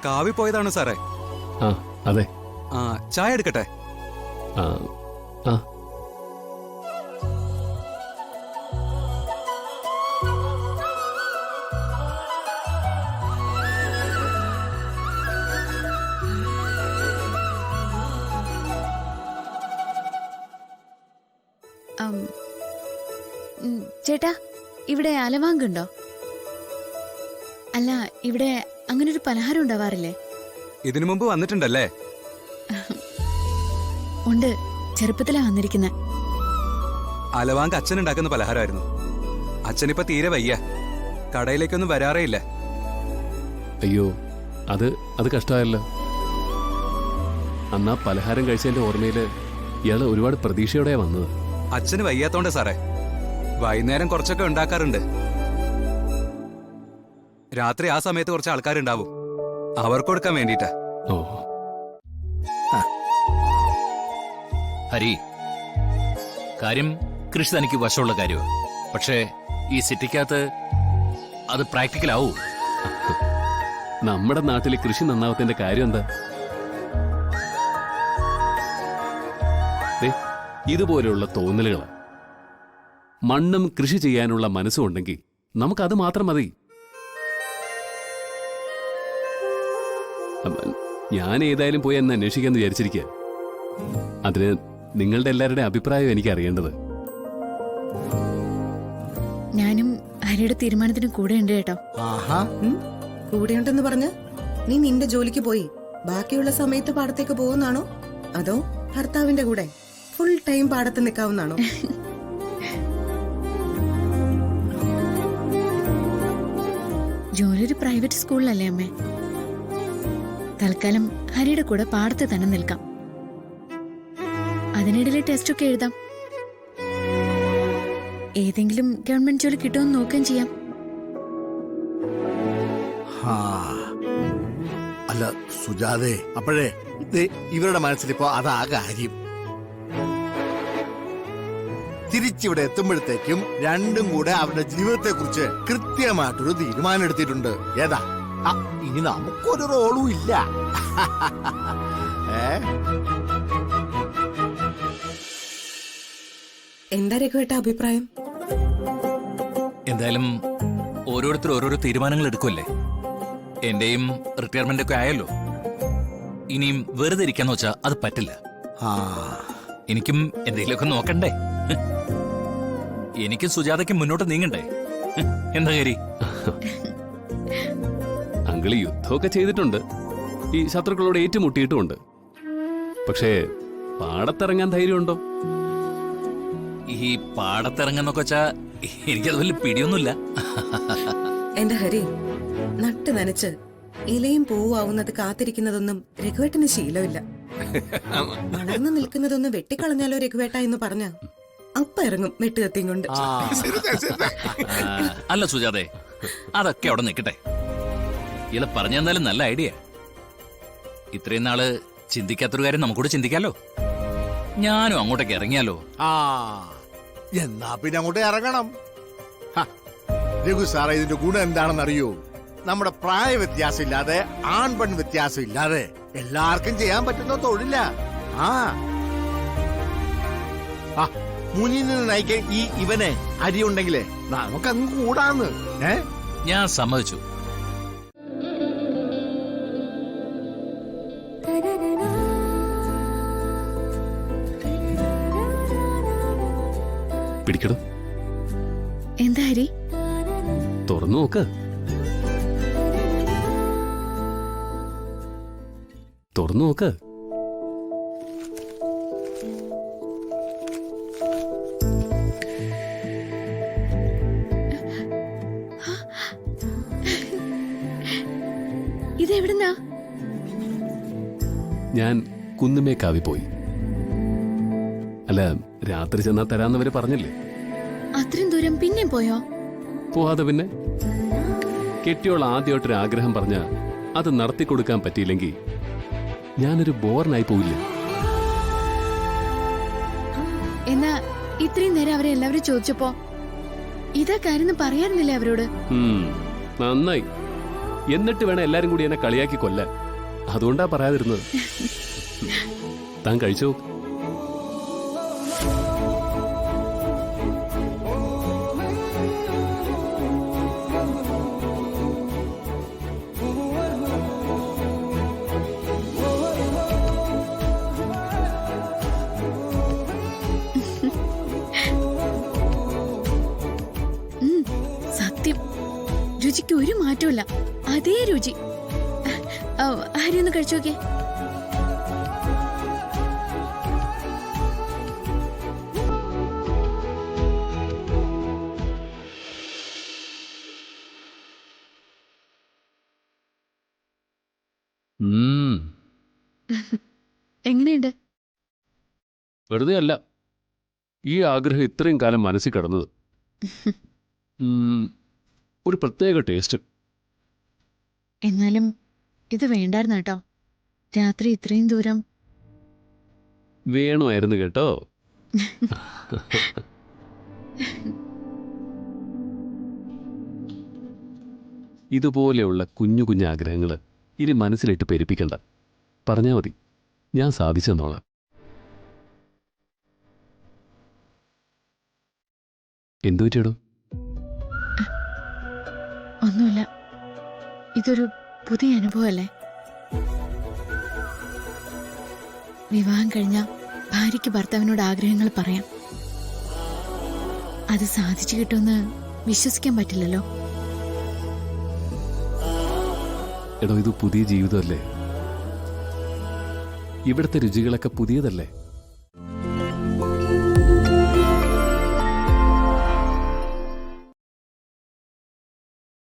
കാവി പോയതാണ് സാറേ. ആ അതെ. ആ ചായ എടുക്കട്ടെ? ആ ആ ചേട്ടാ, ഇവിടെ അലവാങ്കുണ്ടോ? അല്ല, ഇവിടെ അങ്ങനൊരു പലഹാരം ഉണ്ടാവാറില്ലേ? ഇതിനു മുമ്പ് വന്നിട്ടുണ്ടല്ലേ? ഉണ്ട്, ചെറുപ്പത്തിലാ വന്നിരിക്കുന്നെ. അലവാങ്ക് അച്ഛൻ ഉണ്ടാക്കുന്ന പലഹാരമായിരുന്നു. അച്ഛനിപ്പോ തീരെ വയ്യ, കടയിലേക്കൊന്നും വരാറേ ഇല്ല. അയ്യോ, അത് കഷ്ടമായല്ലോ. അന്നാ പലഹാരം കഴിച്ചതിന്റെ ഓർമ്മയില് ഇയാള് ഒരുപാട് പ്രതീക്ഷയോടെയാ വന്നത്. അച്ഛന് വയ്യാത്തോണ്ട് സാറേ. വൈകുന്നേരം കുറച്ചൊക്കെ ഉണ്ടാക്കാറുണ്ട്. രാത്രി ആ സമയത്ത് കുറച്ച് ആൾക്കാരുണ്ടാവും, അവർക്ക് കൊടുക്കാൻ വേണ്ടിട്ടാ. ഓ ഹരി, കാര്യം കൃഷി തനിക്ക് വശമുള്ള കാര്യമാണ്. പക്ഷേ ഈ സിറ്റിക്കകത്ത് അത് പ്രാക്ടിക്കൽ ആവൂ? നമ്മുടെ നാട്ടിലെ കൃഷി നന്നാവത്തിന്റെ കാര്യം എന്താ? ഇതുപോലെയുള്ള തോന്നലുകളാണ്. മണ്ണും കൃഷി ചെയ്യാനുള്ള മനസ്സും ഉണ്ടെങ്കിൽ നമുക്കത് മാത്രം മതി. ഞാൻ ഏതായാലും പോയി എന്നെ അന്വേഷിക്കാന്ന് വിചാരിച്ചിരിക്കുക. അതിന് നിങ്ങളുടെ എല്ലാവരുടെ അഭിപ്രായം എനിക്ക് അറിയേണ്ടത്. ഞാനും ഹരിയുടെ തീരുമാനത്തിന് കൂടെ ഉണ്ട് കേട്ടോ. ആഹാ, കൂടെയുണ്ടെന്ന് പറഞ്ഞ് നീ നിന്റെ ജോലിക്ക് പോയി ബാക്കിയുള്ള സമയത്ത് പാടത്തേക്ക് പോകുന്നാണോ? അതോ ഭർത്താവിന്റെ കൂടെ ഫുൾ ടൈം പാടത്ത് നിൽക്കാവുന്നാണോ? ജോലി ഒരു പ്രൈവറ്റ് സ്കൂളിലല്ലേ അമ്മേ. തൽക്കാലം ഹരിയുടെ കൂടെ പാടത്ത് തന്നെ നിൽക്കാം. അതിനിടയിൽ ടെസ്റ്റ് ഒക്കെ എഴുതാം. ഏതെങ്കിലും ഗവൺമെന്റ് ജോലി കിട്ടുമെന്ന് നോക്കുകയും ചെയ്യാം. അല്ല സുജാതേ, അപ്പോഴേ ഇവരുടെ മനസ്സിലിപ്പോ അതാ കാര്യം. തിരിച്ചിവിടെ എത്തുമ്പോഴത്തേക്കും രണ്ടും കൂടെ അവരുടെ ജീവിതത്തെ കുറിച്ച് കൃത്യമായിട്ടൊരു തീരുമാനം എടുത്തിട്ടുണ്ട്. ഏതാ? ഇനി നമുക്കൊരു റോളും ഇല്ല. എന്താ രഘുവേട്ട അഭിപ്രായം? എന്തായാലും ഓരോരുത്തർ ഓരോരോ തീരുമാനങ്ങൾ എടുക്കുമല്ലേ. എന്റെയും റിട്ടയർമെന്റ് ഒക്കെ ആയല്ലോ. ഇനിയും വെറുതെ ഇരിക്കാന്ന് വെച്ചാ അത് പറ്റില്ല. എനിക്കും എന്തെങ്കിലുമൊക്കെ നോക്കണ്ടേ? എനിക്കും സുജാതയ്ക്കും മുന്നോട്ട് നീങ്ങണ്ടേ? എന്താ കാര്യം? അങ്കിള് യുദ്ധമൊക്കെ ചെയ്തിട്ടുണ്ട്, ഈ ശത്രുക്കളോട് ഏറ്റുമുട്ടിയിട്ടുമുണ്ട്. പക്ഷേ പാടത്തിറങ്ങാൻ ധൈര്യമുണ്ടോ? ഈ പാടത്തിറങ്ങാന്നൊക്കെ വെച്ചാ എനിക്കത് വലിയ പിടിയൊന്നുമില്ല. എന്റെ ഹരി, നട്ട് നനച്ച് ഇലയും പൂവാവുന്നത് കാത്തിരിക്കുന്നതൊന്നും രഘുവേട്ടന് ശീലമില്ല. വളർന്നു നിൽക്കുന്നതൊന്നും വെട്ടിക്കളഞ്ഞാലോ രഘുവേട്ട എന്ന് പറഞ്ഞ അപ്പ ഇറങ്ങും വെട്ടുകത്തിയും കൊണ്ട്. അല്ല സുജാതെ, അതൊക്കെ അവിടെ നിൽക്കട്ടെ. ഇയാള് പറഞ്ഞു തന്നാലും നല്ല ഐഡിയ. ഇത്രയും നാള് ചിന്തിക്കാത്തൊരു കാര്യം നമുക്കൂടെ ചിന്തിക്കാലോ. ഞാനും അങ്ങോട്ടേക്ക് ഇറങ്ങിയാലോ? എന്നാ പിന്നെ അങ്ങോട്ട് ഇറങ്ങണം. രഘു സാറേ, ഇതിന്റെ ഗുണം എന്താണെന്ന് അറിയോ? നമ്മുടെ പ്രായ വ്യത്യാസം ഇല്ലാതെ, ആൺ പെൺ വ്യത്യാസം ഇല്ലാതെ എല്ലാവർക്കും ചെയ്യാൻ പറ്റുന്ന തൊഴില. മുന്നിൽ നിന്ന് നയിക്കാൻ ഇവനെ അരി ഉണ്ടെങ്കിലേ നമുക്കങ്ങ് കൂടാന്ന്. ഞാൻ സമ്മതിച്ചു. പിടിക്കടോ. എന്താ ഹരി? തുറന്നു നോക്ക്, തുറന്നു നോക്ക്. ഇതെവിടുന്നാ? ഞാൻ കുന്നുമേക്കാവി പോയി. അല്ല, രാത്രി ചെന്നാ തരാന്നവര് പറഞ്ഞില്ലേ. അത്രയും ദൂരം പിന്നെയും പോയോ? പോവാതെ പിന്നെ. കെട്ടിയോൾ ആദ്യമായിട്ടൊരു ആഗ്രഹം പറഞ്ഞ അത് നടത്തിക്കൊടുക്കാൻ പറ്റിയില്ലെങ്കിൽ ഞാനൊരു ബോറിനായി പോയില്ല. എന്നാ ഇത്രയും നേരം അവരെ എല്ലാവരും ചോദിച്ചപ്പോ ഇതാ കാര്യം പറയാറുന്നില്ലേ അവരോട്? നന്നായി. എന്നിട്ട് വേണം എല്ലാരും കൂടി എന്നെ കളിയാക്കി കൊല്ലാൻ. അതുകൊണ്ടാ പറയാതിരുന്നത്. താൻ കഴിച്ചോ? സത്യം, രുചിക്ക് ഒരു മാറ്റമില്ല. അതേ രുചി. ഹരി ഒന്ന് കഴിച്ചു നോക്കിയേ. എങ്ങനെയുണ്ട്? വെറുതെ അല്ല ഈ ആഗ്രഹം ഇത്രയും കാലം മനസ്സിൽ കിടന്നത്. ഒരു പ്രത്യേക ടേസ്റ്റ്. എന്നാലും ഇത് വേണ്ടായിരുന്നു കേട്ടോ. രാത്രി ഇത്രയും ദൂരം. വേണമായിരുന്നു കേട്ടോ. ഇതുപോലെയുള്ള കുഞ്ഞു കുഞ്ഞു ആഗ്രഹങ്ങൾ ഇനി മനസ്സിലിട്ട് പെരുപ്പിക്കണ്ട. പറഞ്ഞാൽ മതി, ഞാൻ സാധിച്ചു തന്നോളാം. എന്തു പറ്റിയടോ? ഒന്നുമില്ല. ഇതൊരു പുതിയ അനുഭവമല്ലേ? വിവാഹം കഴിഞ്ഞ ഭാര്യയ്ക്ക് ഭർത്താവിനോട് ആഗ്രഹങ്ങൾ പറയാം. അത് സാധിച്ചു കിട്ടുമെന്ന് വിശ്വസിക്കാൻ പറ്റില്ലല്ലോ. എടോ, ഇത് പുതിയ ജീവിതമല്ലേ? ഇവിടുത്തെ രുചികളൊക്കെ പുതിയതല്ലേ?